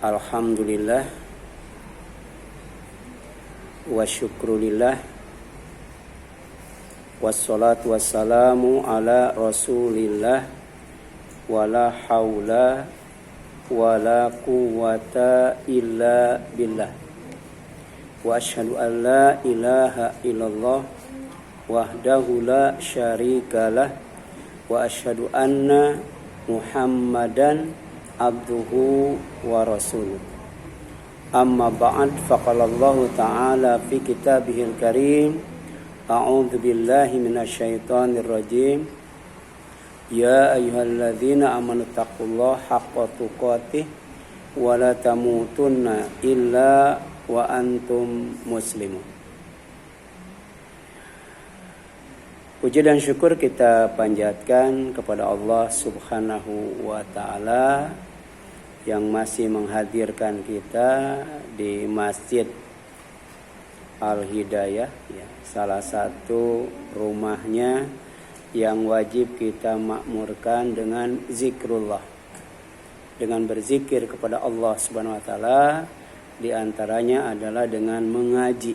Alhamdulillah wa syukrulillah wassalatu wassalamu ala rasulillah wala haula wala quwwata illa billah wa asyhadu an la ilaha illallah wahdahu la syarikalah wa asyhadu anna Muhammadan abduhu wa rasuluh. Amma ba'd, faqala Allah ta'ala fi kitabihil karim, a'udzu billahi minasyaitonir rajim. Ya ayyuhalladzina amanu taqullaha haqqa tuqatih wa la tamutunna illa wa antum muslimun. Puji dan syukur kita panjatkan kepada Allah Subhanahu wa ta'ala yang masih menghadirkan kita di Masjid Al-Hidayah, ya, salah satu rumahnya yang wajib kita makmurkan dengan zikrullah, dengan berzikir kepada Allah Subhanahu wa ta'ala. Di antaranya adalah dengan mengaji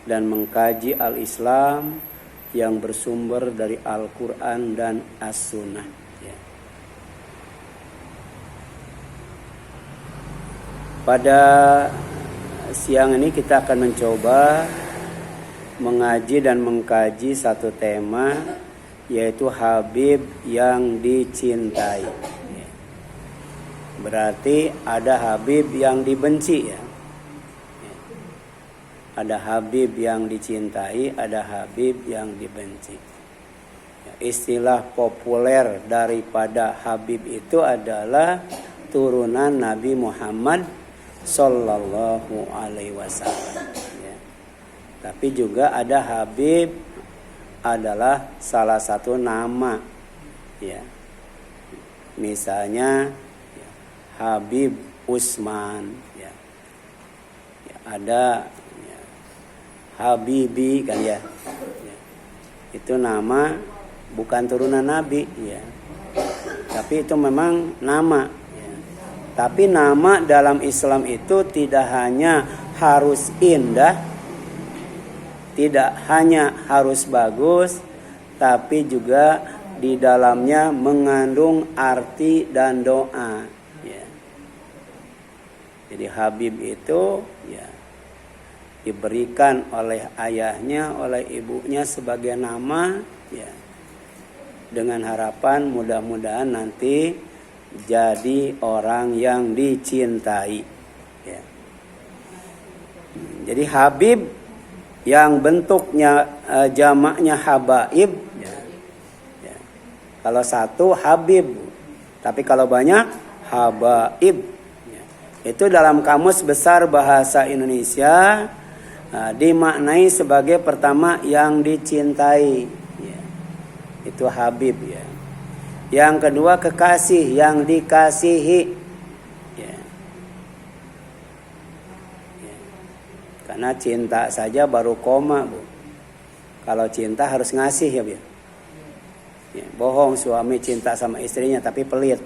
dan mengkaji al-Islam yang bersumber dari Al-Quran dan As-Sunnah, ya. Pada siang ini kita akan mencoba mengaji dan mengkaji satu tema, yaitu Habib yang dicintai, ya. Berarti ada Habib yang dibenci, ya. Ada Habib yang dicintai, ada Habib yang dibenci. Istilah populer daripada Habib itu adalah turunan Nabi Muhammad Sallallahu Alaihi Wasallam, ya. Tapi juga ada Habib adalah salah satu nama, ya. Misalnya ya, Habib Usman, ya. Ya, ada Habibi, kan, ya. Itu nama, bukan turunan Nabi, ya. Tapi itu memang nama, ya. Tapi nama dalam Islam itu tidak hanya harus indah, tidak hanya harus bagus, tapi juga di dalamnya mengandung arti dan doa, ya. Jadi Habib itu, ya, diberikan oleh ayahnya, oleh ibunya sebagai nama, ya, dengan harapan mudah-mudahan nanti jadi orang yang dicintai, ya. Jadi Habib yang bentuknya jamaknya habaib, ya. Ya. Kalau satu Habib, tapi kalau banyak habaib, ya. Itu dalam Kamus Besar Bahasa Indonesia dimaknai sebagai pertama yang dicintai, ya. Itu Habib, ya. Yang kedua kekasih, yang dikasihi, ya. Ya. Karena cinta saja baru koma, Bu. Kalau cinta harus ngasih, ya, Bu. Ya, bohong suami cinta sama istrinya tapi pelit.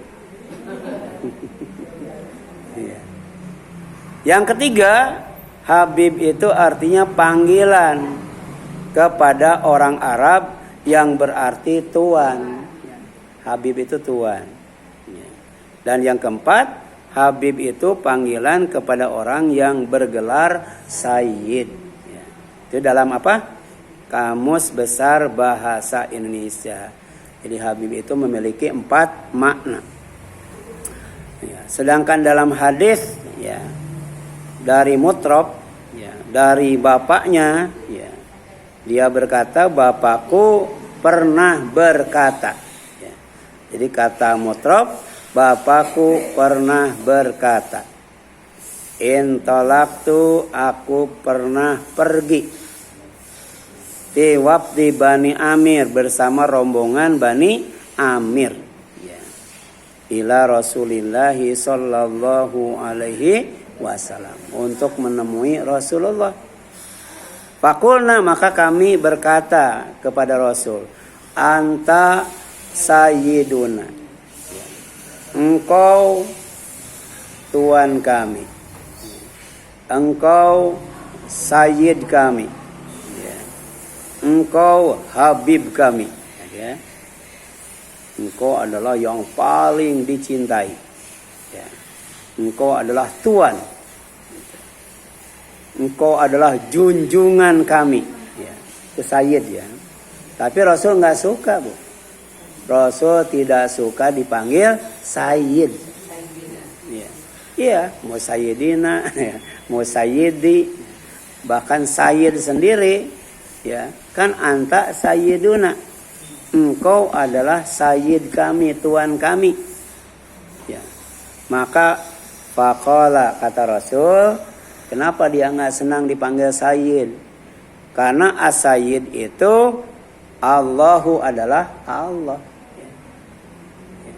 Ya. Yang ketiga, Habib itu artinya panggilan kepada orang Arab yang berarti tuan. Habib itu tuan. Dan yang keempat, Habib itu panggilan kepada orang yang bergelar Sayyid. Itu dalam apa? Kamus Besar Bahasa Indonesia. Jadi Habib itu memiliki 4 makna. Sedangkan dalam hadis, ya, dari Mutrab, ya, dari bapaknya, ya, dia berkata, bapakku pernah berkata, ya. Jadi kata Mutrab, bapakku pernah berkata, intolaktu, aku pernah pergi, di wafdi Bani Amir, bersama rombongan Bani Amir, ya, ila Rasulillahi sallallahu alaihi wasallam, untuk menemui Rasulullah. Fakulna, maka kami berkata kepada Rasul, anta sayyiduna, engkau Tuhan kami. Engkau Sayyid kami. Ya. Engkau Habib kami. Ya. Engkau adalah yang paling dicintai. Ya. Engkau adalah Tuhan. Engkau adalah junjungan kami. Ya. Itu Sayyid ya. Tapi Rasul nggak suka, Bu. Rasul tidak suka dipanggil Sayyid. Ya. Iya, mau Sayyidina, ya. Mau Sayyidi, bahkan Sayyid sendiri, ya kan anta Sayyiduna. Engkau adalah Sayyid kami, Tuhan kami. Ya. Maka faqala, kata Rasul, kenapa dia nggak senang dipanggil Sayyid? Karena as-Sayyid itu Allahu adalah Allah. Ya. Ya.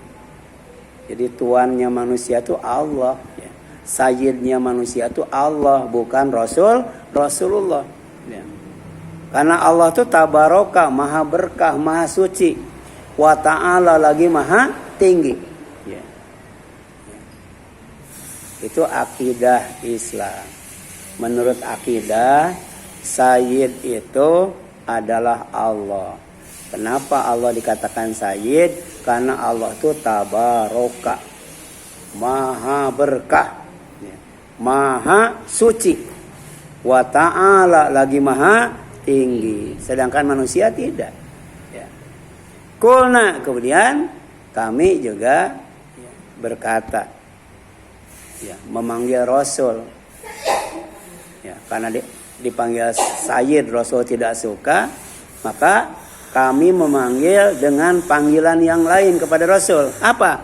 Jadi tuannya manusia itu Allah. Ya. Sayyidnya manusia itu Allah, bukan Rasulullah. Ya. Karena Allah itu tabaraka, maha berkah, maha suci. Wa ta'ala lagi maha tinggi. Ya. Ya. Itu akidah Islam. Menurut akidah, Sayyid itu adalah Allah. Kenapa Allah dikatakan Sayyid? Karena Allah itu tabaraka, maha berkah, ya. Maha suci. Wa ta'ala lagi maha tinggi. Sedangkan manusia tidak. Ya. Kulna, kemudian kami juga ya, berkata, ya, memanggil Rasul. Ya, karena dipanggil Sayyid Rasul tidak suka, maka kami memanggil dengan panggilan yang lain kepada Rasul. Apa?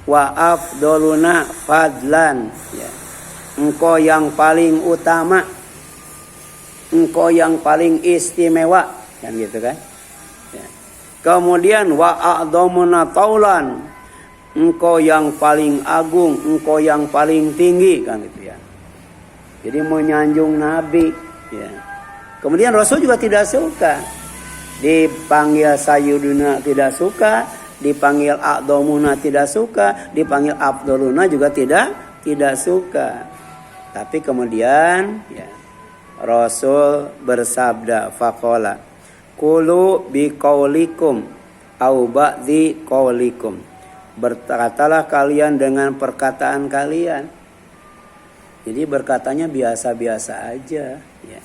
Wa afdoluna fadlan. Ya. Engkau yang paling utama, engkau yang paling istimewa, kan gitu kan? Ya. Kemudian wa a'dhamuna taulan, engkau yang paling agung, engkau yang paling tinggi, kan gitu ya. Jadi menyanjung Nabi. Ya. Kemudian Rasul juga tidak suka dipanggil Sayyiduna, tidak suka dipanggil A'dhamuna, tidak suka dipanggil Afdoluna, juga tidak suka. Tapi kemudian ya, Rasul bersabda, faqala qulu biqaulikum au ba'dhi qaulikum, berkatalah kalian dengan perkataan kalian. Jadi berkatanya biasa-biasa aja, ya.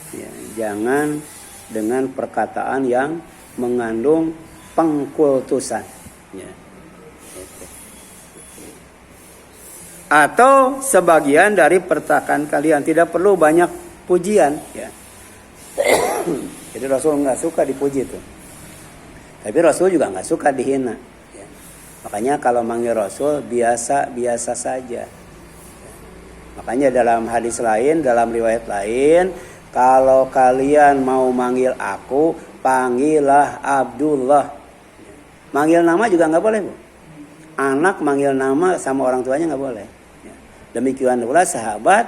Ya, jangan dengan perkataan yang mengandung pengkultusan, ya. Atau sebagian dari perkataan kalian, tidak perlu banyak pujian, ya. Jadi Rasul nggak suka dipuji itu, tapi Rasul juga nggak suka dihina, ya. Makanya kalau manggil Rasul biasa-biasa saja. Makanya dalam hadis lain, dalam riwayat lain, kalau kalian mau manggil aku, panggillah Abdullah. Manggil nama juga nggak boleh, Bu. Anak manggil nama sama orang tuanya nggak boleh. Demikian pula sahabat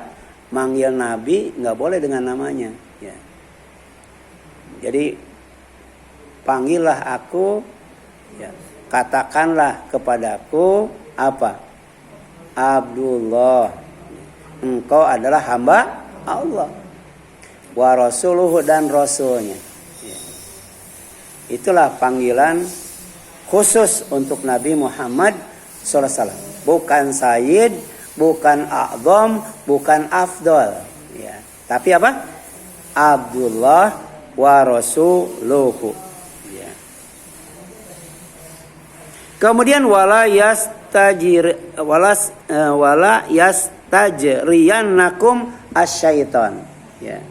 manggil Nabi nggak boleh dengan namanya. Ya. Jadi panggillah aku, ya. Katakanlah kepadaku apa? Abdullah. Engkau adalah hamba Allah. Wa rasuluhu, dan rasulnya. Ya. Itulah panggilan khusus untuk Nabi Muhammad SAW. Bukan Sayyid, bukan A'dham, bukan Afdal. Ya. Tapi apa? Abdullah wa rasuluhu. Ya. Kemudian wala yastajriyannakum asyaiton. Ya.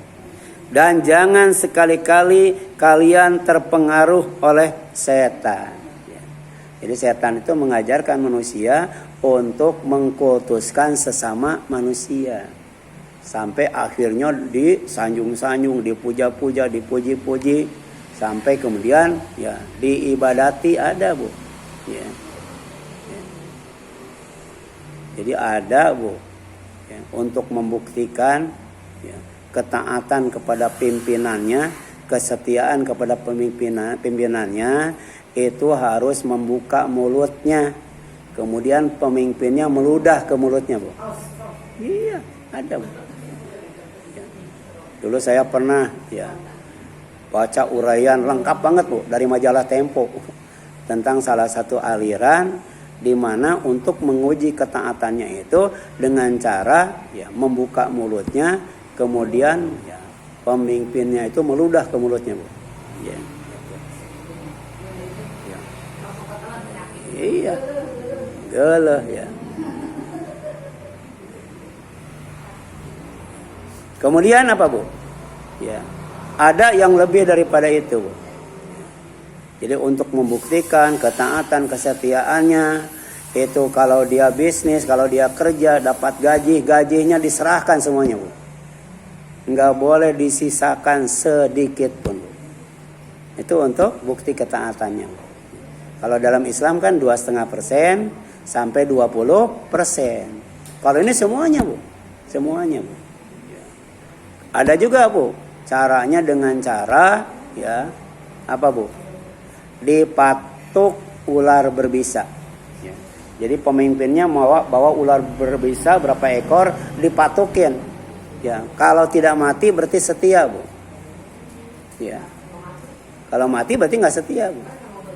Dan jangan sekali-kali kalian terpengaruh oleh setan. Ya. Jadi setan itu mengajarkan manusia untuk mengkultuskan sesama manusia. Sampai akhirnya disanjung-sanjung, dipuja-puja, dipuji-puji. Sampai kemudian ya diibadati ada, Bu. Ya. Ya. Jadi ada, Bu. Ya. Untuk membuktikan ya, ketaatan kepada pimpinannya, kesetiaan kepada pimpinannya, itu harus membuka mulutnya Kemudian pemimpinnya meludah ke mulutnya, Bu. Iya, ada, Bu. Ya. Dulu saya pernah baca uraian lengkap banget, Bu, dari majalah Tempo tentang salah satu aliran di mana untuk menguji ketaatannya itu dengan cara membuka mulutnya, kemudian pemimpinnya itu meludah ke mulutnya, Bu. Ya. Ya. Iya. Galah ya. Kemudian apa, Bu? Ya. Ada yang lebih daripada itu, Bu. Jadi untuk membuktikan ketaatan kesetiaannya itu, kalau dia bisnis, kalau dia kerja dapat gajinya diserahkan semuanya, Bu. Enggak boleh disisakan sedikit pun, Bu. Itu untuk bukti ketaatannya, Bu. Kalau dalam Islam kan 2,5% sampai 20%. Kalau ini semuanya, Bu. Semuanya, Bu. Ada juga, Bu, caranya dengan cara apa, Bu? Dipatuk ular berbisa. Ya. Jadi pemimpinnya bawa ular berbisa berapa ekor, dipatukin. Ya, kalau tidak mati berarti setia, Bu. Ya. Kalau mati berarti nggak setia, Bu.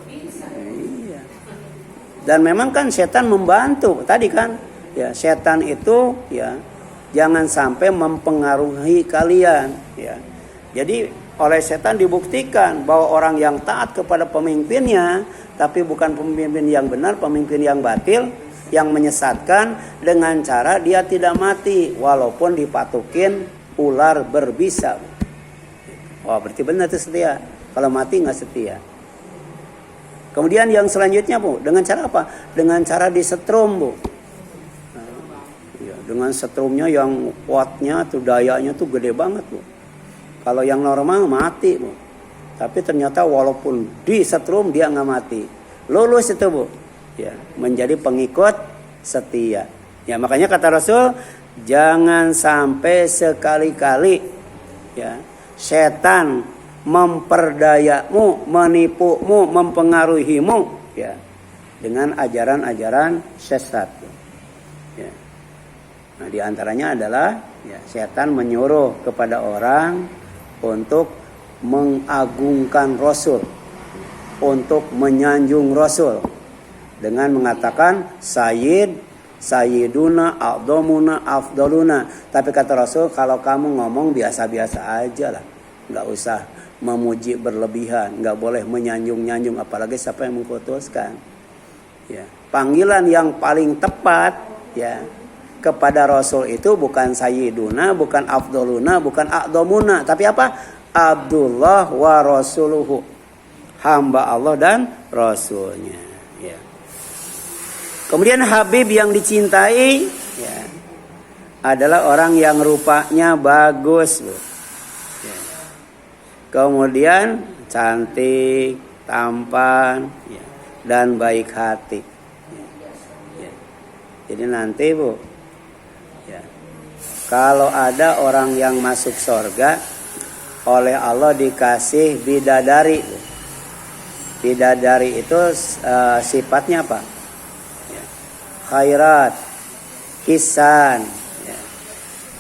Iya. Dan memang kan setan membantu. Tadi kan, setan itu jangan sampai mempengaruhi kalian. Ya. Jadi oleh setan dibuktikan bahwa orang yang taat kepada pemimpinnya, tapi bukan pemimpin yang benar, pemimpin yang batil, yang menyesatkan, dengan cara dia tidak mati walaupun dipatukin ular berbisa. Wah, berarti benar itu setia. Kalau mati nggak setia. Kemudian yang selanjutnya, Bu, dengan cara apa? Dengan cara disetrum, Bu. Dengan setrumnya yang kuatnya tuh, dayanya tuh gede banget, Bu. Kalau yang normal mati, Bu. Tapi ternyata walaupun disetrum dia nggak mati. Lulus itu, Bu. Ya, menjadi pengikut setia. Ya, makanya kata Rasul, jangan sampai sekali-kali setan memperdayamu, menipumu, mempengaruhimu dengan ajaran-ajaran sesat. Ya. Nah, di antaranya adalah setan menyuruh kepada orang untuk mengagungkan Rasul, untuk menyanjung Rasul dengan mengatakan Sayyid, Sayyiduna, A'dhamuna, Afdaluna. Tapi kata Rasul, kalau kamu ngomong biasa-biasa aja lah, nggak usah memuji berlebihan, nggak boleh menyanjung-nyanjung, apalagi siapa yang mengkutuskan. Panggilan yang paling tepat kepada Rasul itu bukan Sayyiduna, bukan Afdaluna, bukan A'dhamuna, tapi apa? Abdullah wa Rasuluhu, hamba Allah dan Rasulnya. Kemudian Habib yang dicintai adalah orang yang rupanya bagus, Bu. Kemudian cantik, tampan, dan baik hati. Jadi nanti, Bu, kalau ada orang yang masuk surga, oleh Allah dikasih bidadari. Bidadari itu sifatnya apa? Khairat, ihsan.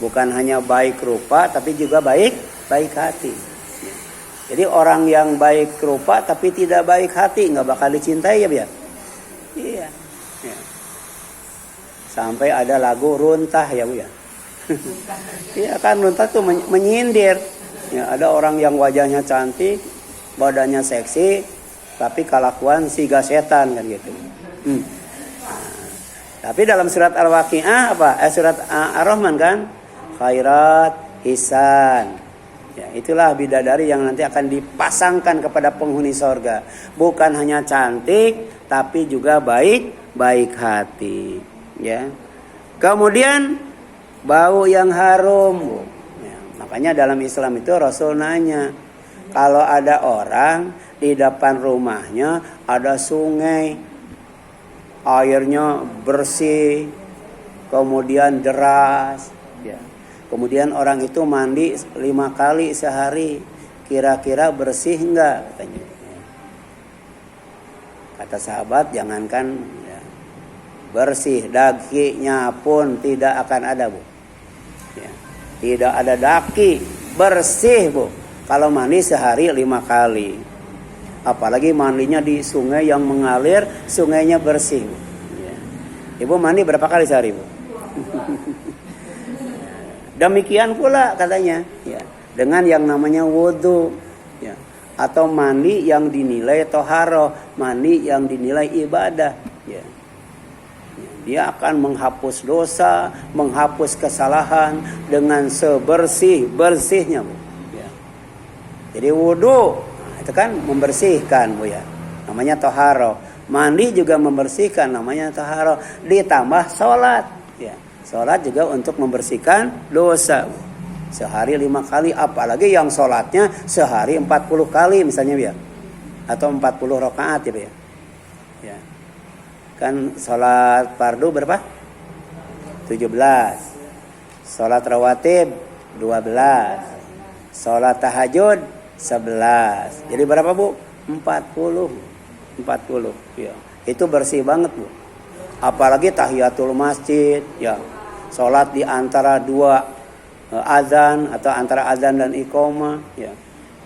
Bukan hanya baik rupa, tapi juga baik hati. Jadi orang yang baik rupa tapi tidak baik hati nggak bakal dicintai, ya, biar. Iya. Sampai ada lagu runtah, ya, Bu, ya. Iya kan, runtah tuh menyindir. Ada orang yang wajahnya cantik, badannya seksi, tapi kelakuan siga setan kan gitu. Tapi dalam surat Al-Waqi'ah apa? Surat Ar-Rahman kan, khairat, ihsan. Itulah bidadari yang nanti akan dipasangkan kepada penghuni surga. Bukan hanya cantik, tapi juga baik hati. Kemudian bau yang harum. Makanya dalam Islam itu Rasul nanya, kalau ada orang di depan rumahnya ada sungai, airnya bersih, kemudian deras, kemudian orang itu mandi 5 kali sehari, kira-kira bersih enggak, katanya. Kata sahabat, jangankan bersih, dakinya pun tidak akan ada, Bu. Ya. Tidak ada daki, bersih, Bu. Kalau mandi sehari 5 kali. Apalagi mandinya di sungai yang mengalir, sungainya bersih, Bu. Ya. Ibu mandi berapa kali sehari, Bu? Demikian pula katanya, ya, dengan yang namanya wudhu, ya, atau mandi yang dinilai toharoh, mandi yang dinilai ibadah, ya. Dia akan menghapus dosa, menghapus kesalahan dengan sebersih-bersihnya, Bu. Ya. Jadi wudhu itu kan membersihkan, Bu, ya. Namanya toharoh. Mandi juga membersihkan, namanya toharoh. Ditambah sholat, ya. Sholat juga untuk membersihkan dosa. Sehari 5 kali, apalagi yang sholatnya sehari 40 kali misalnya, ya. Atau 40 rakaat, ya. Ya. Kan sholat fardu berapa? 17. Sholat rawatib 12. Sholat tahajud 11. Jadi berapa, Bu? 40. Ya. Itu bersih banget, Bu. Apalagi tahiyatul masjid, ya. Sholat di antara 2 azan atau antara azan dan iqamah, ya.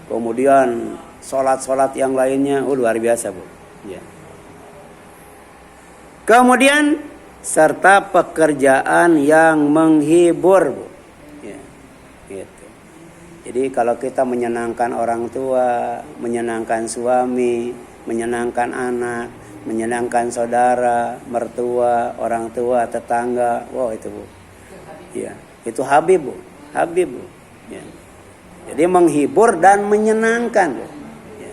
Kemudian sholat-sholat yang lainnya, luar biasa, Bu. Ya. Kemudian serta pekerjaan yang menghibur, Bu. Ya. Gitu. Jadi kalau kita menyenangkan orang tua, menyenangkan suami, menyenangkan anak, menyenangkan saudara, mertua, orang tua, tetangga, wow itu, Bu. Ya, itu Habib, Bu. Habib, Bu. Ya. Jadi menghibur dan menyenangkan, Bu. Ya.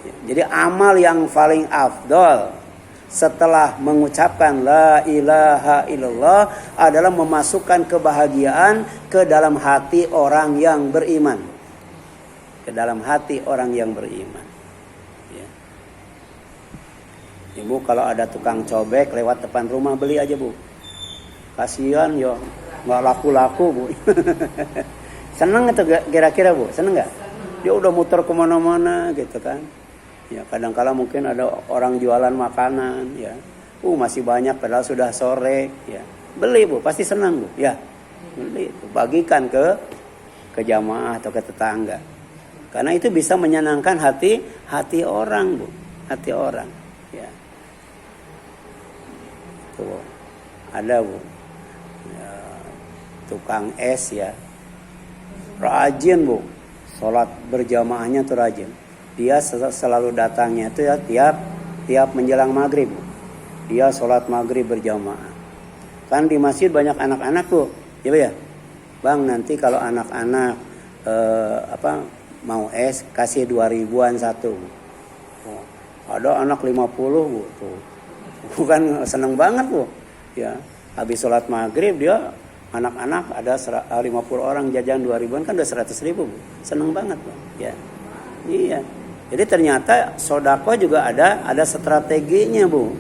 Ya. Jadi amal yang paling afdol setelah mengucapkan la ilaha illallah adalah memasukkan kebahagiaan ke dalam hati orang yang beriman. Ke dalam hati orang yang beriman. Ya. Ibu kalau ada tukang cobek lewat depan rumah, beli aja, Bu. Kasihan yo, nggak laku-laku, Bu. Seneng itu kira-kira, Bu? Seneng nggak? Dia udah muter kemana-mana gitu kan. Ya kadang-kala mungkin ada orang jualan makanan, ya. Masih banyak padahal sudah sore, ya. Beli, Bu, pasti senang, Bu. Ya, beli itu, bagikan ke jamaah atau ke tetangga. Karena itu bisa menyenangkan hati orang, Bu. Hati orang, ya. Tuh, ada, Bu. Ya, tukang es, ya. Rajin, Bu. Sholat berjamaahnya tuh rajin. Dia selalu datangnya itu ya tiap menjelang maghrib, Bu. Dia sholat maghrib berjamaah. Kan di masjid banyak anak-anak, Bu. Ya, Bu, ya. Bang, nanti kalau anak-anak mau es kasih 2.000-an satu. Oh, ada anak 50, Bu, tuh. Bukan seneng banget, Bu. Ya, habis sholat maghrib dia anak-anak ada 50 orang jajan 2.000-an kan udah 100.000, Bu. Seneng banget, Bu. Ya. Iya. Jadi ternyata sodako juga ada strateginya, Bu.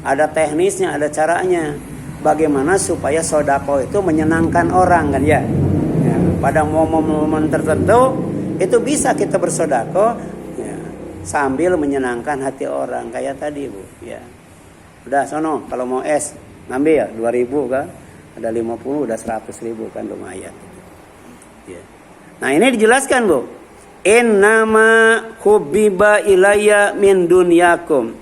Ada teknisnya, ada caranya. Bagaimana supaya sodako itu menyenangkan orang, kan, ya. Ya, pada momen-momen tertentu itu bisa kita bersodako, ya, sambil menyenangkan hati orang kayak tadi, Bu. Ya. Udah sono kalau mau es ngambil ya 2.000 kan. Ada 50 udah 100.000 kan, lumayan. Ya. Nah, ini dijelaskan, Bu. Innama hubbiba ilayya min dunyakum.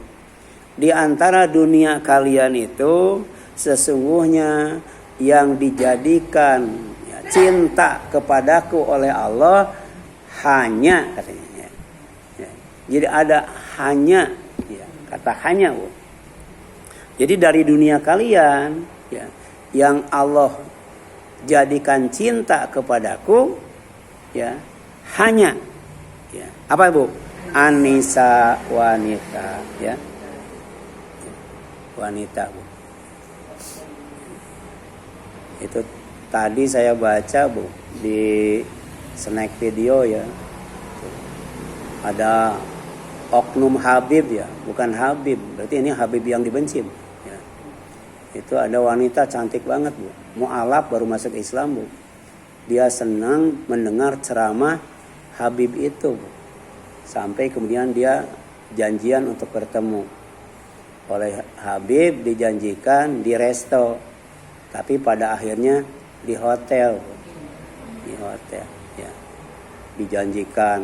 Di antara dunia kalian itu sesungguhnya yang dijadikan, ya, cinta kepadaku oleh Allah hanya, katanya, ya. Ya. Jadi ada hanya, ya, kata hanya, Bu. Jadi dari dunia kalian, ya, yang Allah jadikan cinta kepadaku, ya, hanya, ya, apa, Bu? Anisa, wanita, ya. Wanita, Bu. Itu tadi saya baca, Bu, di snack video, ya. Ada oknum Habib, ya, bukan Habib. Berarti ini Habib yang dibenci, Bu. Ya. Itu ada wanita cantik banget, Bu. Mu'alaf baru masuk Islam, Bu. Dia senang mendengar ceramah Habib itu, Bu. Sampai kemudian dia janjian untuk bertemu. oleh Habib dijanjikan di resto, tapi pada akhirnya di hotel, ya. Dijanjikan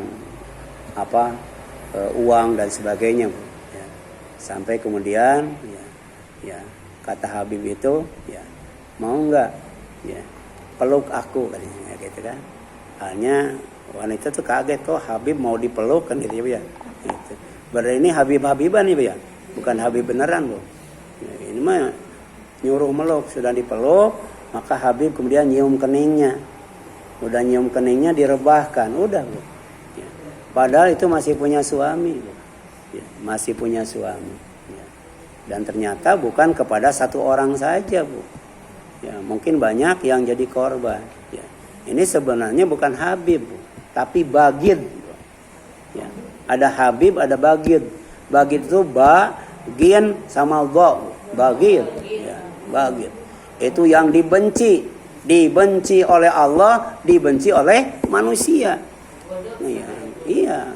uang dan sebagainya, Bu. Ya. Sampai kemudian ya kata Habib itu, ya, mau nggak, ya, peluk aku katanya, gitu kan. Hanya wanita tuh kaget, kok Habib mau dipeluk kan, gitu ya. Gitu. Berarti ini Habib-Habiban nih, Bu, ya, bukan Habib beneran, Bu. Ya, ini mah nyuruh meluk, sudah dipeluk, maka Habib kemudian nyium keningnya. Udah nyium keningnya direbahkan, udah, Bu. Ya. Padahal itu masih punya suami, Bu. Ya, masih punya suami. Ya. Dan ternyata bukan kepada satu orang saja, Bu. Ya, mungkin banyak yang jadi korban. Ya. Ini sebenarnya bukan Habib, Bu, tapi bagid. Bu. Ya. Ada Habib, ada bagid. Bagid itu bagin sama dha, bagid. Ya, bagid. Itu yang dibenci oleh Allah, dibenci oleh manusia. Iya.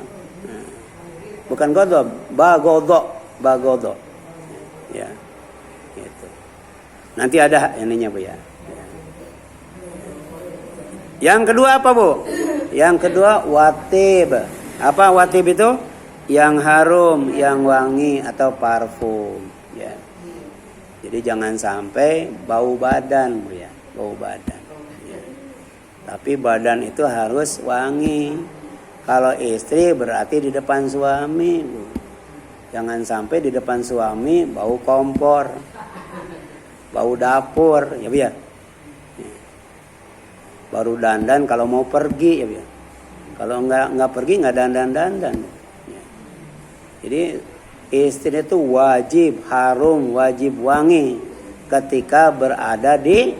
Bukan godok, bagodo. Ya, gitu. Nanti ada ininya, Bu, ya. Yang kedua apa, Bu? Yang kedua watib. Apa watib itu? Yang harum, yang wangi atau parfum. Ya. Jadi jangan sampai bau badan, Bu, ya. Bau badan, ya. Tapi badan itu harus wangi. Kalau istri berarti di depan suami, Bu. Jangan sampai di depan suami bau kompor, bau dapur, ya, Bu, ya. Baru dandan kalau mau pergi, ya, Bu, ya. Kalau nggak pergi nggak dandan. Ya. Jadi istri itu wajib harum, wajib wangi ketika berada di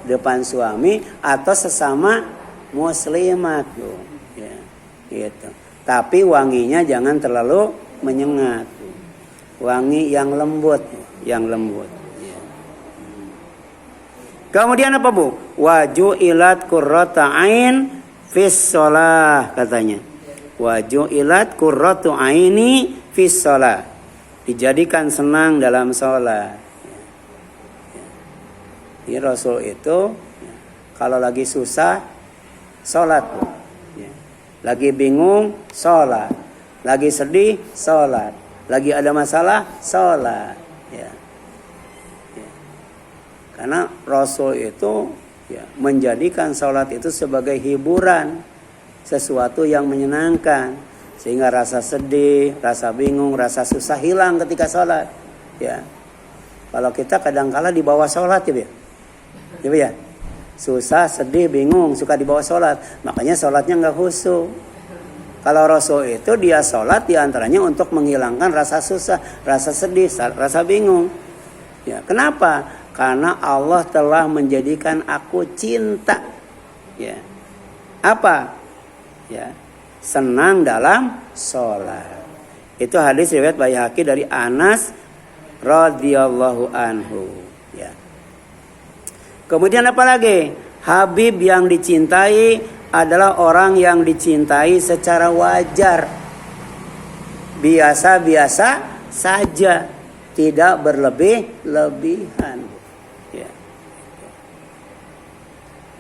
depan suami atau sesama muslimat, Bu. Ya, gitu. Tapi wanginya jangan terlalu menyengat, Bu. Wangi yang lembut, yang lembut. Ya. Kemudian apa, Bu? Waju'ilat qurratu ain fis shalah, katanya. Waju'ilat qurratu aini fis shalah. Dijadikan senang dalam sholat. Ini Rasul itu kalau lagi susah sholat, Bu. Ya. Lagi bingung sholat, lagi sedih sholat, lagi ada masalah sholat. Ya. Ya. Karena Rasul itu menjadikan sholat itu sebagai hiburan, sesuatu yang menyenangkan, sehingga rasa sedih, rasa bingung, rasa susah hilang ketika sholat. Ya. Kalau kita kadang-kala di bawah sholat, ya, susah, sedih, bingung, suka dibawa sholat. Makanya sholatnya nggak khusyuk. Kalau Rasul itu dia sholat diantaranya untuk menghilangkan rasa susah, rasa sedih, rasa bingung. Ya, kenapa? Karena Allah telah menjadikan aku cinta. Ya. Apa? Ya, senang dalam sholat. Itu hadis riwayat Baihaqi dari Anas radhiyallahu anhu. Ya. Kemudian apa lagi? Habib yang dicintai adalah orang yang dicintai secara wajar. Biasa-biasa saja, tidak berlebih-lebihan. Ya.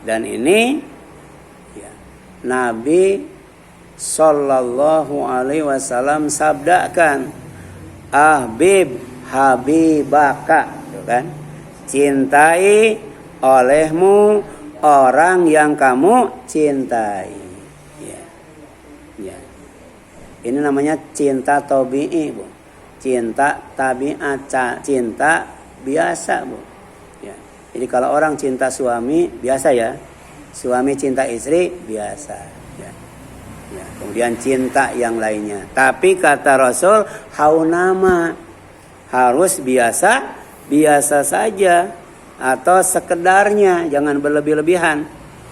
Dan ini Nabi Sallallahu Alaihi Wasallam sabdakan, Ahbib habibaka, kan? Cintai olehmu orang yang kamu cintai. Ya. Ya. Ini namanya cinta tabi'i, Bu. Cinta tabiat, cinta biasa, Bu. Ya. Jadi kalau orang cinta suami biasa, ya. Suami cinta istri biasa. Ya. Ya. Kemudian cinta yang lainnya. Tapi kata Rasul, haunama, harus biasa saja. Atau sekedarnya, jangan berlebih-lebihan.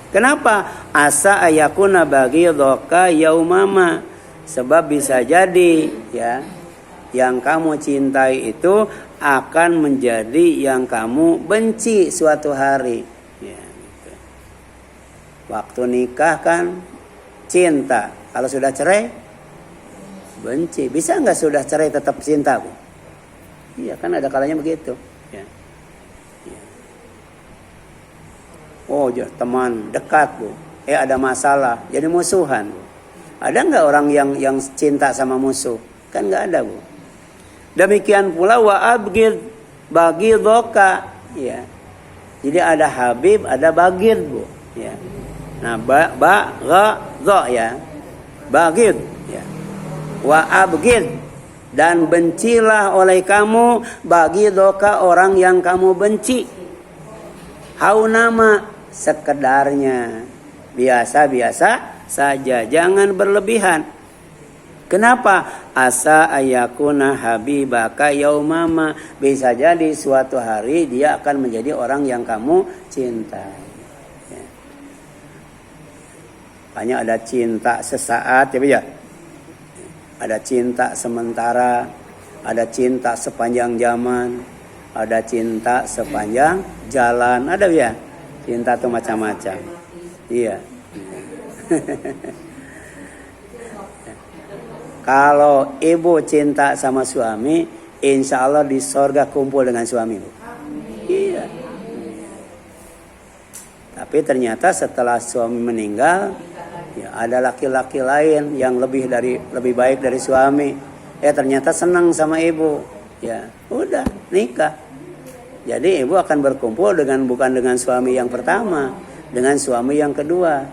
Kenapa? Asa ayakuna bagi doka yaumama. Sebab bisa jadi, ya, yang kamu cintai itu akan menjadi yang kamu benci suatu hari. Ya, gitu. Waktu nikah kan cinta. Kalau sudah cerai, benci. Bisa nggak sudah cerai tetap cinta, Bu? Iya, kan ada kalanya begitu. Ya. Ya. Oh, teman dekat, Bu. Ada masalah, jadi musuhan. Bu. Ada nggak orang yang cinta sama musuh? Kan nggak ada, Bu. Demikian pula wa abghid baghidaka, ya. Jadi ada habib, ada baghid, Bu. Ya. Nah, baghidha, ya. Baghid, ya. Wa abghid, dan bencilah oleh kamu baghidaka, orang yang kamu benci. Haunama, sekedarnya, biasa-biasa saja, jangan berlebihan. Kenapa? Asa ayakuna habibaka yaumama, bisa jadi suatu hari dia akan menjadi orang yang kamu cintai. Ya. Hanya ada cinta sesaat, ya. Ada cinta sementara, ada cinta sepanjang zaman, ada cinta sepanjang jalan, ada ya. Cinta itu macam-macam. Iya. Kalau ibu cinta sama suami, insya Allah di sorga kumpul dengan suami. Iya. Tapi ternyata setelah suami meninggal, ya, ada laki-laki lain yang lebih baik dari suami. Ternyata senang sama ibu. Ya, udah nikah. Jadi ibu akan berkumpul bukan dengan suami yang pertama, dengan suami yang kedua.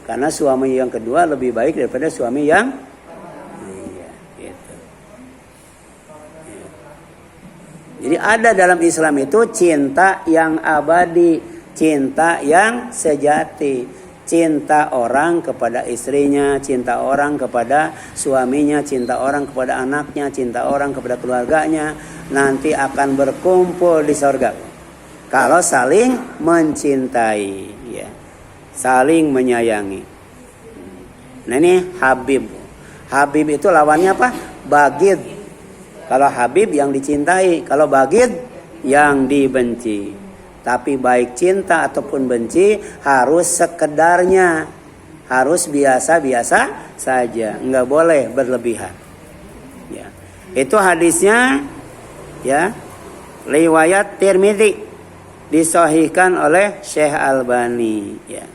Karena suami yang kedua lebih baik daripada suami yang gitu. Ya. Jadi ada dalam Islam itu cinta yang abadi, cinta yang sejati. Cinta orang kepada istrinya, cinta orang kepada suaminya, cinta orang kepada anaknya, cinta orang kepada keluarganya, nanti akan berkumpul di sorga. Kalau saling mencintai, ya, saling menyayangi. Nah ini Habib. Habib itu lawannya apa? Baghid. Kalau Habib yang dicintai, kalau Baghid yang dibenci. Tapi baik cinta ataupun benci harus sekedarnya, harus biasa-biasa saja, nggak boleh berlebihan. Ya. Itu hadisnya, ya, riwayat Tirmidzi, disahihkan oleh Syekh Albani. Ya.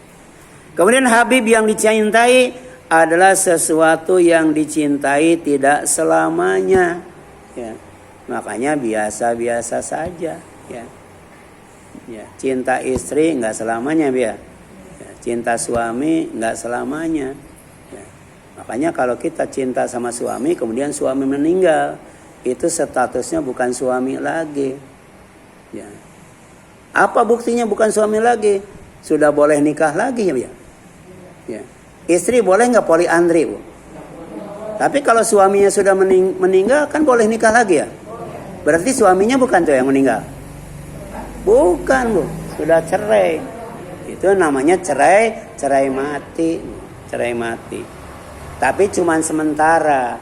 Kemudian Habib yang dicintai adalah sesuatu yang dicintai tidak selamanya. Ya. Makanya biasa-biasa saja. Ya. Ya, cinta istri nggak selamanya, ya. Cinta suami nggak selamanya. Ya. Makanya kalau kita cinta sama suami, kemudian suami meninggal, itu statusnya bukan suami lagi. Ya. Apa buktinya bukan suami lagi? Sudah boleh nikah lagi, ya. Ya. Istri boleh nggak poliandri, Bu? Tapi kalau suaminya sudah meninggal, kan boleh nikah lagi, ya. Berarti suaminya bukan tuh yang meninggal. Bukan, Bu, sudah cerai. Itu namanya cerai mati, cerai mati. Tapi cuman sementara,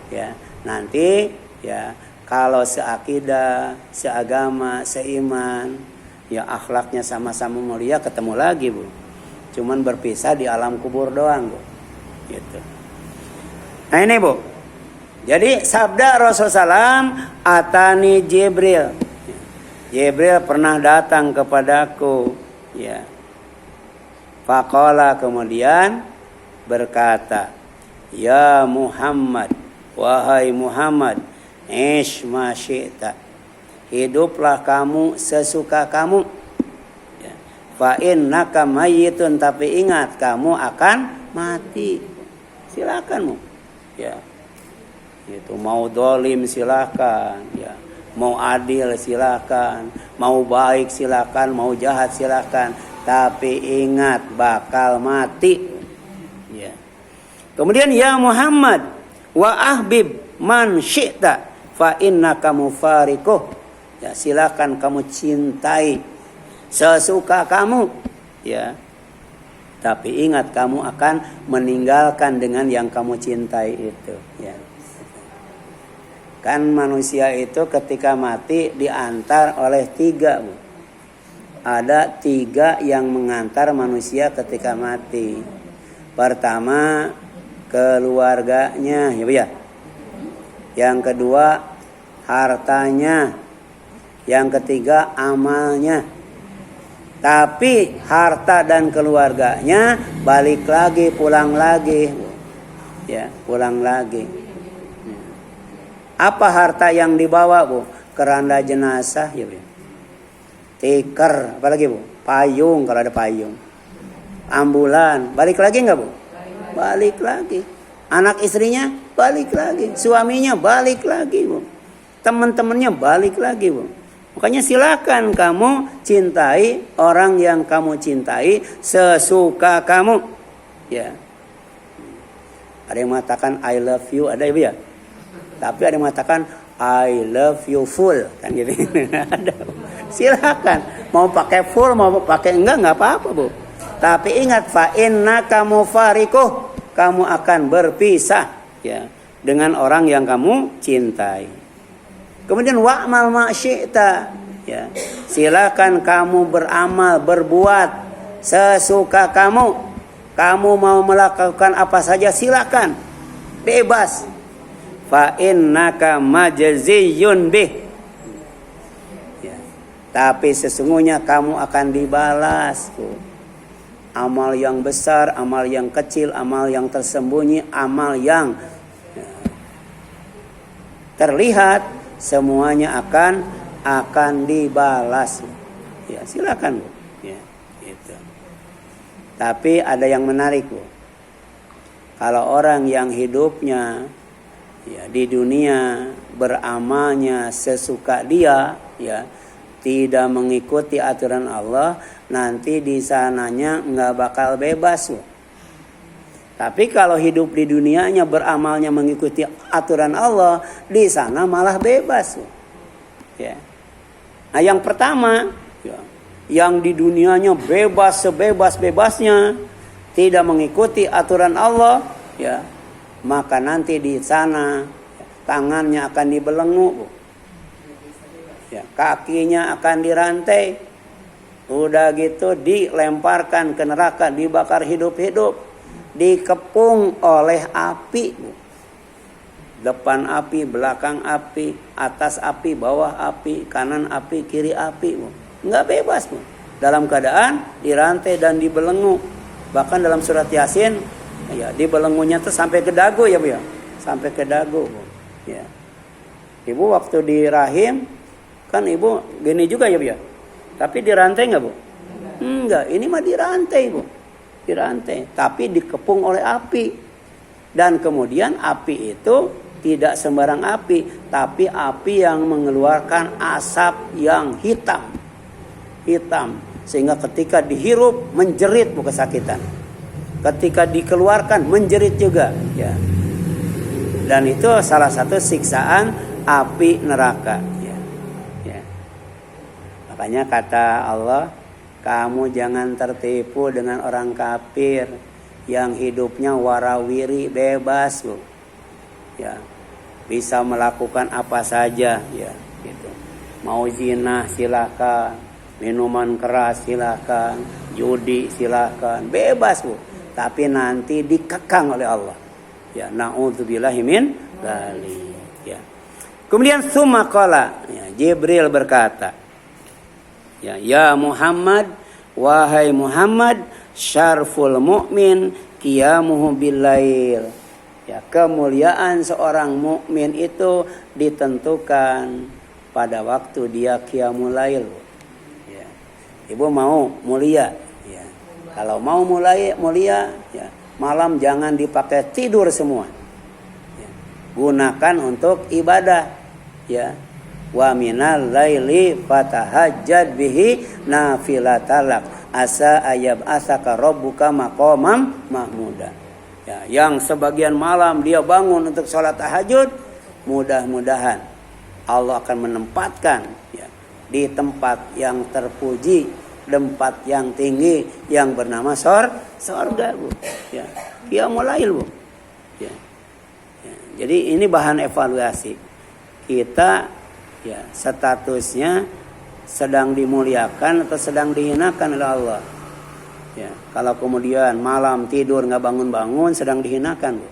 ya. Nanti, ya, kalau seakidah, seagama, seiman, ya akhlaknya sama-sama mulia, ketemu lagi, Bu. Cuman berpisah di alam kubur doang, Bu. Gitu. Nah ini, Bu. Jadi sabda Rasulullah SAW, atani Jibril. Jibril pernah datang kepadaku, ya. Faqala, kemudian berkata, ya Muhammad, wahai Muhammad, ish ma syi'ta, hiduplah kamu sesuka kamu. Ya. Fa innaka mayyitun, tapi ingat kamu akan mati. Silakan, ya. Itu mau dolim silakan, ya. Mau adil silakan, mau baik silakan, mau jahat silakan, tapi ingat bakal mati. Ya. Kemudian ya Muhammad wa ahbib man syi'ta fa innaka mufariquh. Ya, silakan kamu cintai sesuka kamu, ya. Tapi ingat kamu akan meninggalkan dengan yang kamu cintai itu, ya. Kan manusia itu ketika mati diantar oleh 3, Bu. Ada 3 yang mengantar manusia ketika mati. Pertama, keluarganya, ya Bu, ya. Yang kedua, hartanya. Yang ketiga amalnya. Tapi harta dan keluarganya balik lagi, pulang lagi. Ya, pulang lagi. Apa harta yang dibawa, Bu? Keranda jenazah, ya, Bu. Tikar, apalagi, Bu? Payung kalau ada payung. Ambulan, balik lagi enggak, Bu? Balik lagi. Anak istrinya balik lagi, suaminya balik lagi, Bu. Teman-temannya balik lagi, Bu. Makanya silakan kamu cintai orang yang kamu cintai sesuka kamu. Ya. Ada yang mengatakan I love you, ada ya? Tapi ada yang mengatakan I love you full, kan gitu. Ada. Silakan mau pakai full mau pakai enggak apa-apa, Bu. Tapi ingat fa innaka mufariquh, kamu akan berpisah ya dengan orang yang kamu cintai. Kemudian wa'mal ma syi'ta, ya. Silakan kamu beramal, berbuat sesuka kamu. Kamu mau melakukan apa saja silakan. Bebas. Fa innaka majziyun bih. Ya. Tapi sesungguhnya kamu akan dibalas. Amal yang besar, amal yang kecil, amal yang tersembunyi, amal yang terlihat, semuanya akan dibalas. Ya, silakan, Bu. Ya, gitu. Tapi ada yang menarik, Bu. Kalau orang yang hidupnya ya di dunia beramalnya sesuka dia, ya, tidak mengikuti aturan Allah, nanti di sananya nggak bakal bebas, Bu. Tapi kalau hidup di dunianya beramalnya mengikuti aturan Allah, di sana malah bebas. Ya. Nah, yang pertama, ya, yang di dunianya bebas sebebas-bebasnya, tidak mengikuti aturan Allah, ya, maka nanti di sana tangannya akan dibelenggu, ya, kakinya akan dirantai, udah gitu dilemparkan ke neraka, dibakar hidup-hidup. Dikepung oleh api, Bu. Depan api, belakang api, atas api, bawah api, kanan api, kiri api, Bu. Nggak bebas, Bu. Dalam keadaan dirantai dan dibelenggu. Bahkan dalam surat Yasin, ya, dibelenggunya tuh sampai ke dagu, ya, Bu, ya. Sampai ke dagu, Bu. Ya. Ibu waktu di rahim kan ibu gini juga, ya, Bu, ya. Tapi dirantai nggak, Bu? Enggak, ini mah dirantai, Bu. Dirantai, tapi dikepung oleh api. Dan kemudian api itu tidak sembarang api, tapi api yang mengeluarkan asap yang hitam. Sehingga ketika dihirup menjerit, bukan kesakitan. Ketika dikeluarkan menjerit juga, ya. Dan itu salah satu siksaan api neraka, ya. Ya. Makanya kata Allah, kamu jangan tertipu dengan orang kafir yang hidupnya warawiri, bebas, Bu. Ya, bisa melakukan apa saja, ya, gitu. Mau zina silakan, minuman keras silakan, judi silakan, bebas, Bu. Tapi nanti dikekang oleh Allah. Ya, na'udzubillahi min dzalik, ya. Kemudian summa qala, ya, Jibril berkata, ya Muhammad, wahai Muhammad, syarful mu'min qiyamuhu billail. Ya, kemuliaan seorang mukmin itu ditentukan pada waktu dia qiyamul lail. Ya. Ibu mau mulia, ya. Kalau mau mulia, ya, malam jangan dipakai tidur semua. Ya. Gunakan untuk ibadah, ya. Wa minal laili fatahajjad bihi nafilatalak asa ayab asaka rabbuka maqamam mahmuda. Ya, yang sebagian malam dia bangun untuk sholat tahajud, mudah-mudahan Allah akan menempatkan, ya, di tempat yang terpuji, tempat yang tinggi yang bernama surga, Bu. Ya, qiyamul lail, Bu. Ya. Ya, jadi ini bahan evaluasi kita. Ya, statusnya sedang dimuliakan atau sedang dihinakan oleh Allah. Ya, kalau kemudian malam tidur nggak bangun-bangun, sedang dihinakan, Bu.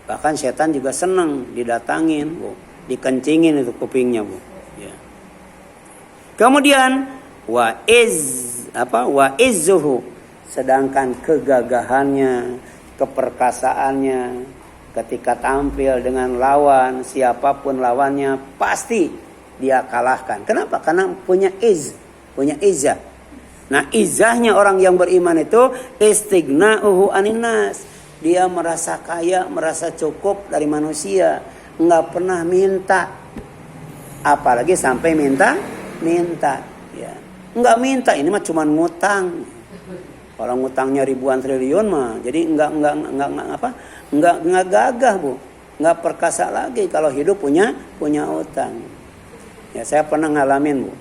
Bahkan setan juga senang didatangin, Bu. dikencingin itu kupingnya, Bu. Ya. Kemudian wa izzuhu, sedangkan kegagahannya, keperkasaannya ketika tampil dengan lawan, siapapun lawannya pasti dia kalahkan. Kenapa? Karena punya izzah. Nah, izzahnya orang yang beriman itu istighna'uhu anin nas. Dia merasa kaya, merasa cukup dari manusia, enggak pernah minta. Apalagi sampai minta. Ya. Enggak minta, ini mah cuma ngutang. Kalau ngutangnya ribuan triliun mah, jadi enggak gagah, Bu. Enggak perkasa lagi kalau hidup punya utang. Ya, saya pernah ngalamin, Bu.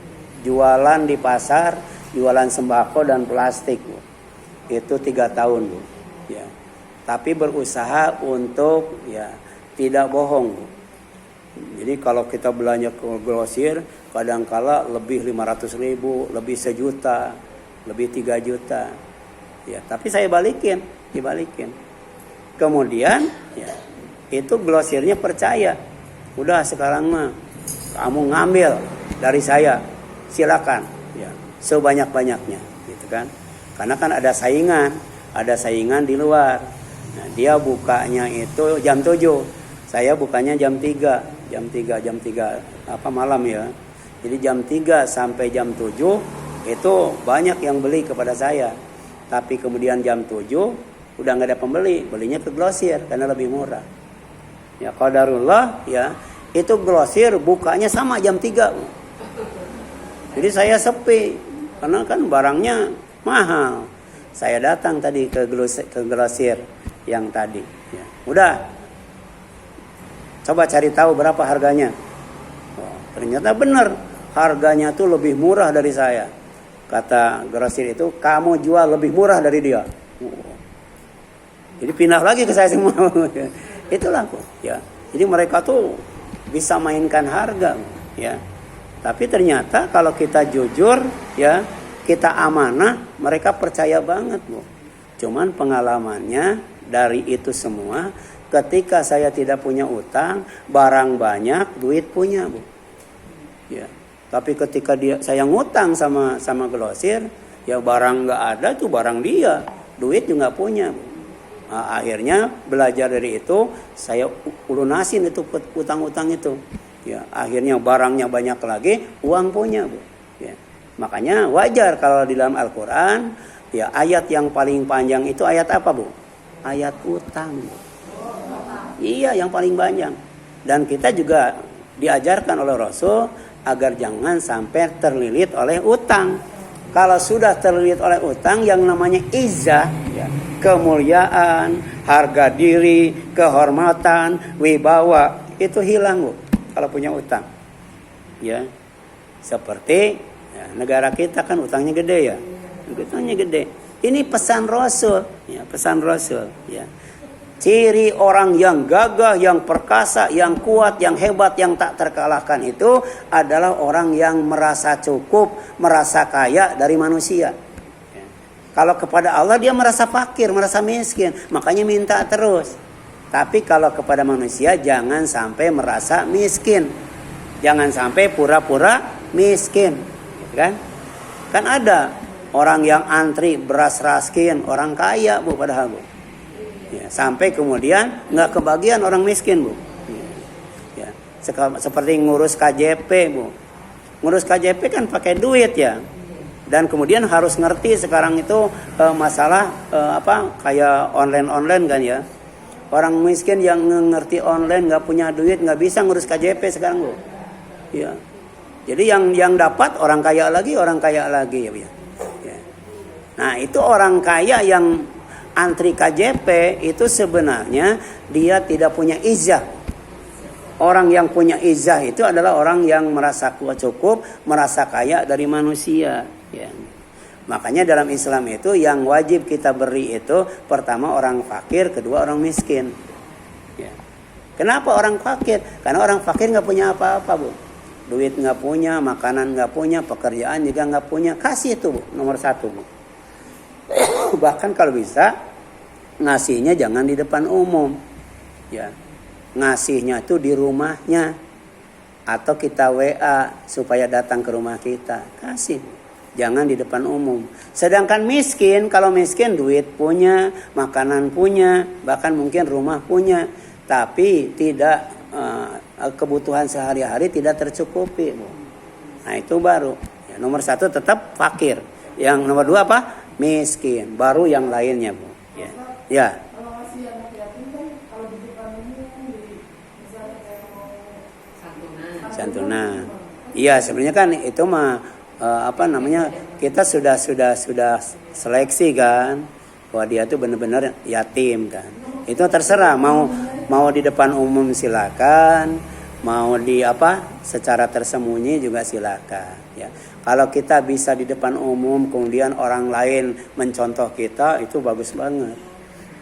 Jualan di pasar, jualan sembako dan plastik, Bu. Itu 3 tahun, Bu. Ya. Tapi berusaha untuk ya tidak bohong, Bu. Jadi kalau kita belanja ke grosir, kadangkala lebih 500.000, lebih 1 juta, lebih 3 juta. Ya, tapi saya dibalikin. Kemudian ya, itu grosirnya percaya. Udah sekarang mah kamu ngambil dari saya, silakan. Ya, sebanyak-banyaknya, gitu kan? Karena kan ada saingan di luar. Nah, dia bukanya itu jam 7. Saya bukanya jam 3 malam ya. Jadi jam 3 sampai jam 7 itu banyak yang beli kepada saya. Tapi kemudian jam 7 udah nggak ada pembeli, belinya ke grosir karena lebih murah. Ya qadarullah ya, itu grosir bukanya sama jam 3. Jadi saya sepi karena kan barangnya mahal. Saya datang tadi ke grosir yang tadi. Ya. Udah, coba cari tahu berapa harganya. Oh, ternyata benar, harganya tuh lebih murah dari saya. Kata grosir itu, kamu jual lebih murah dari dia. Oh. Jadi pindah lagi ke saya semua. Itulah, ya. Jadi mereka tuh bisa mainkan harga, ya. Tapi ternyata kalau kita jujur, ya, kita amanah, mereka percaya banget, Bu. Cuman pengalamannya dari itu semua, ketika saya tidak punya utang, barang banyak, duit punya, Bu. Ya. Tapi ketika saya ngutang sama grosir, ya barang nggak ada tuh barang dia, duit juga punya, Bu. Nah, akhirnya belajar dari itu, saya lunasin itu utang-utang itu. Ya, akhirnya barangnya banyak lagi, uang punya, Bu. Ya. Makanya wajar kalau di dalam Al-Quran, ya ayat yang paling panjang itu ayat apa, Bu? Ayat utang, Bu. Iya, yang paling panjang. Dan kita juga diajarkan oleh Rasul agar jangan sampai terlilit oleh utang. Kalau sudah terlilit oleh utang, yang namanya izzah, ya, kemuliaan, harga diri, kehormatan, wibawa, itu hilang, Bu, kalau punya utang. Ya, seperti ya, negara kita kan utangnya gede ya. Utangnya gede. Ini pesan Rasul, ya, pesan Rasul, ya. Ciri orang yang gagah, yang perkasa, yang kuat, yang hebat, yang tak terkalahkan itu adalah orang yang merasa cukup, merasa kaya dari manusia. Ya. Kalau kepada Allah dia merasa fakir, merasa miskin, makanya minta terus. Tapi kalau kepada manusia jangan sampai merasa miskin. Jangan sampai pura-pura miskin, kan? Kan ada orang yang antri beras raskin, orang kaya, Bu, padahal, Bu. Ya, sampai kemudian nggak kebagian orang miskin, Bu. Ya, seperti ngurus KJP, Bu. Ngurus KJP kan pakai duit ya. Dan kemudian harus ngerti sekarang itu masalah kayak online kan ya. Orang miskin yang ngerti online nggak punya duit nggak bisa ngurus KJP sekarang, Bu. Ya. Jadi yang dapat orang kaya lagi ya, Bu. Ya. Nah, itu orang kaya yang antri KJP itu sebenarnya dia tidak punya izzah. Orang yang punya izzah itu adalah orang yang merasa cukup, merasa kaya dari manusia. Ya. Makanya dalam Islam itu yang wajib kita beri itu pertama orang fakir, kedua orang miskin. Ya. Kenapa orang fakir? Karena orang fakir nggak punya apa-apa, Bu. Duit nggak punya, makanan nggak punya, pekerjaan juga nggak punya. Kasih itu, Bu, nomor 1, Bu. Bahkan kalau bisa ngasihnya jangan di depan umum, ya, ngasihnya tuh di rumahnya, atau kita WA supaya datang ke rumah kita, kasih. Jangan di depan umum. Sedangkan miskin, kalau miskin duit punya, makanan punya, bahkan mungkin rumah punya, tapi tidak kebutuhan sehari-hari tidak tercukupi, Bu. Nah itu baru. Ya, nomor 1 tetap fakir. Yang nomor 2 apa? Miskin. Baru yang lainnya, Bu. Ya. Ya. Santunan. Iya, sebenarnya kan itu mah kita sudah seleksi kan bahwa dia tuh benar-benar yatim kan. Itu terserah mau di depan umum silakan, mau di secara tersembunyi juga silakan ya. Kalau kita bisa di depan umum kemudian orang lain mencontoh kita, itu bagus banget.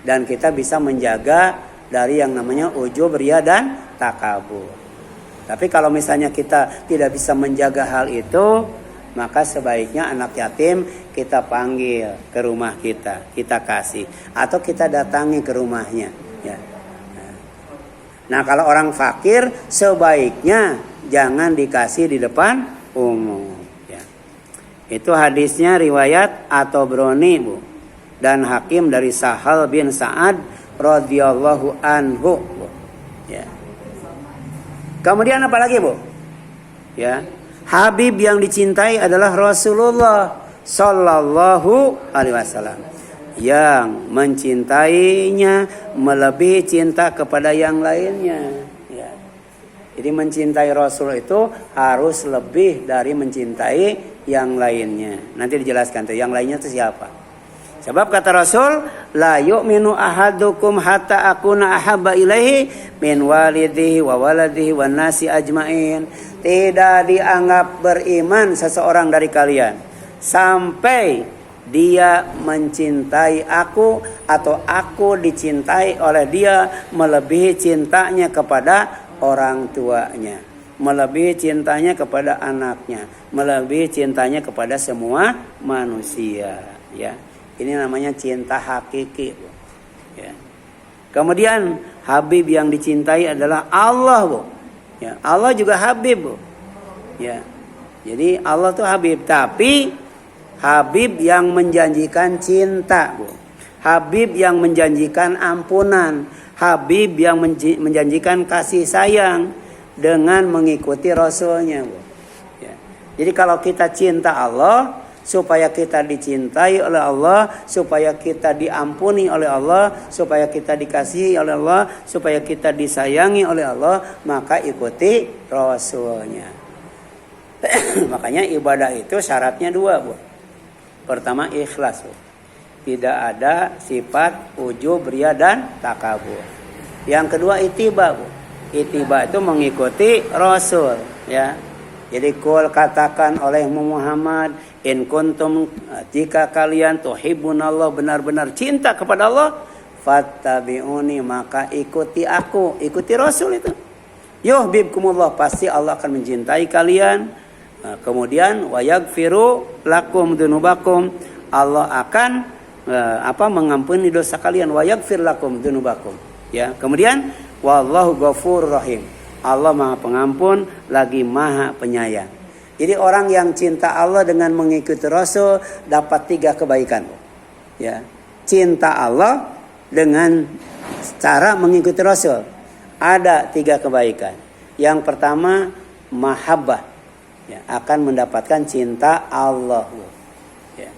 Dan kita bisa menjaga dari yang namanya ujub, riya dan takabur. Tapi kalau misalnya kita tidak bisa menjaga hal itu, maka sebaiknya anak yatim kita panggil ke rumah kita kasih atau kita datangi ke rumahnya ya. Nah, kalau orang fakir sebaiknya jangan dikasih di depan umum ya. Itu hadisnya riwayat At-Tabrani, Bu, dan Hakim dari Sahal bin Sa'ad radhiyallahu anhu, Bu. Ya. Kemudian apa lagi, Bu? Ya. Habib yang dicintai adalah Rasulullah sallallahu alaihi wasallam, yang mencintainya melebihi cinta kepada yang lainnya ya. Jadi mencintai Rasul itu harus lebih dari mencintai yang lainnya. Nanti dijelaskan tuh yang lainnya itu siapa. Sebab kata Rasul, la yu'minu ahadukum hatta akuna ahabba ilaihi min walidihi wa waladihi wan nasi ajmain. Tidak dianggap beriman seseorang dari kalian sampai dia mencintai aku atau aku dicintai oleh dia melebihi cintanya kepada orang tuanya, melebihi cintanya kepada anaknya, melebihi cintanya kepada semua manusia ya. Ini namanya cinta hakiki, Bu. Ya. Kemudian Habib yang dicintai adalah Allah, Bu. Ya, Allah juga Habib, Bu. Ya. Jadi Allah tuh Habib, tapi Habib yang menjanjikan cinta, Bu. Habib yang menjanjikan ampunan, Habib yang menjanjikan kasih sayang dengan mengikuti Rasulnya, Bu. Ya. Jadi kalau kita cinta Allah, supaya kita dicintai oleh Allah, supaya kita diampuni oleh Allah, supaya kita dikasihi oleh Allah, supaya kita disayangi oleh Allah, maka ikuti Rasulnya. Makanya ibadah itu syaratnya 2, Bu. Pertama ikhlas, Bu. Tidak ada sifat ujub, riya dan takabur. Yang kedua ittiba, Bu. Ittiba itu mengikuti Rasul ya. Jadi kul katakan oleh Muhammad, in kuntum, jika kalian tuhibbunallah, benar-benar cinta kepada Allah, fattabi'uni, maka ikuti aku, ikuti Rasul itu. Yuhibbukumullah, pasti Allah akan mencintai kalian. Kemudian wa yaghfiru lakum dzunubakum, Allah akan mengampuni dosa kalian. Wa yaghfir lakum dzunubakum ya. Kemudian wallahu ghafurur rahim, Allah Maha Pengampun lagi Maha Penyayang. Jadi orang yang cinta Allah dengan mengikuti Rasul dapat 3 kebaikan. Ya. Cinta Allah dengan cara mengikuti Rasul ada 3 kebaikan. Yang pertama mahabbah, ya, akan mendapatkan cinta Allah. Ya.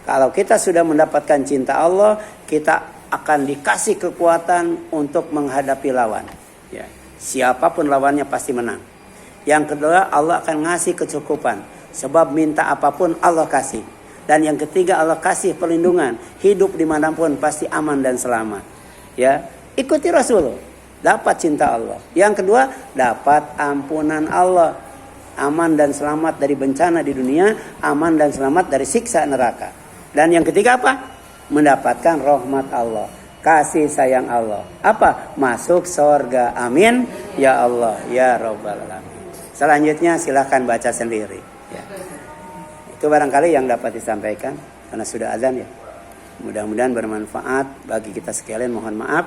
Kalau kita sudah mendapatkan cinta Allah, kita akan dikasih kekuatan untuk menghadapi lawan. Ya. Siapapun lawannya pasti menang. Yang kedua, Allah akan ngasih kecukupan. Sebab minta apapun Allah kasih. Dan yang ketiga, Allah kasih perlindungan. Hidup dimanapun pasti aman dan selamat. Ya, ikuti Rasul, dapat cinta Allah. Yang kedua, dapat ampunan Allah. Aman dan selamat dari bencana di dunia. Aman dan selamat dari siksa neraka. Dan yang ketiga apa? Mendapatkan rahmat Allah, kasih sayang Allah. Apa? Masuk surga. Amin ya Allah ya Rabbal alamin. Selanjutnya silakan baca sendiri ya. Itu barangkali yang dapat disampaikan karena sudah azan ya. Mudah-mudahan bermanfaat bagi kita sekalian. Mohon maaf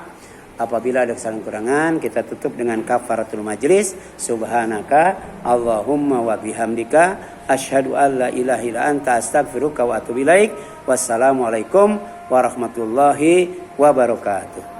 Apabila ada kesalahan kurangan, kita tutup dengan kafaratul majlis. Subhanaka Allahumma wa bihamdika asyhadu an la ilaha illa anta astaghfiruka wa atubu ilaik. Wassalamualaikum warahmatullahi wabarakatuh.